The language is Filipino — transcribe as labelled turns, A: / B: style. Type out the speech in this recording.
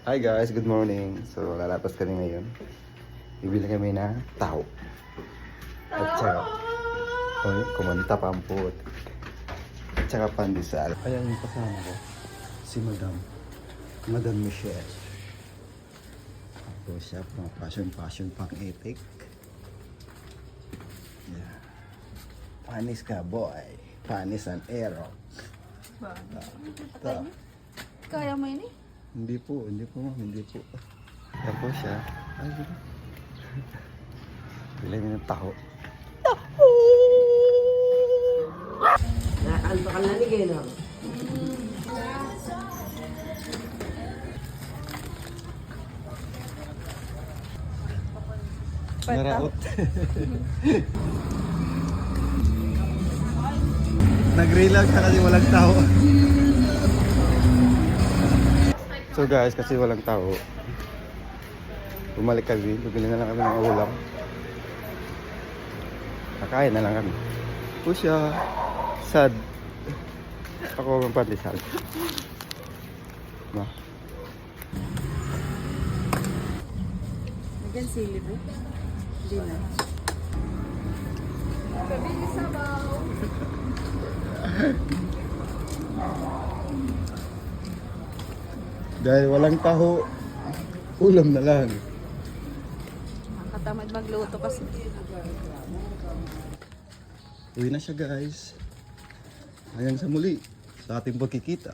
A: Hi guys, good morning. So, lalapas kami ngayon. Bibili kami na tao. At saka, kumanta pa ang puwot. At saka pandesal. Ayan yung kasama ko. Si Madam Michelle. Ako siya, mga passion pang epic. Yeah. Panis ka boy. Panis ang arrow.
B: Kaya mo yun eh?
A: Hindi po ma'am, hindi po. Yan po siya. Ay, bilhin niyo ng taho.
C: Naalpa ka na ni Geno.
A: Naraot. Nag-relax na kasi walang tao. So guys, kasi walang tao, bumalik kami, bibili na lang kami ng ulam. Kakain na lang kami. Pusya, sad. Ako ang pandesal. No.
B: Nagyan silip eh. Hindi na. Kabili sabaw.
A: Dahil walang taho, ulam na lang.
B: Nakatamad magluto kasi.
A: Uwi na siya guys. Hanggang sa muli sa ating pagkikita.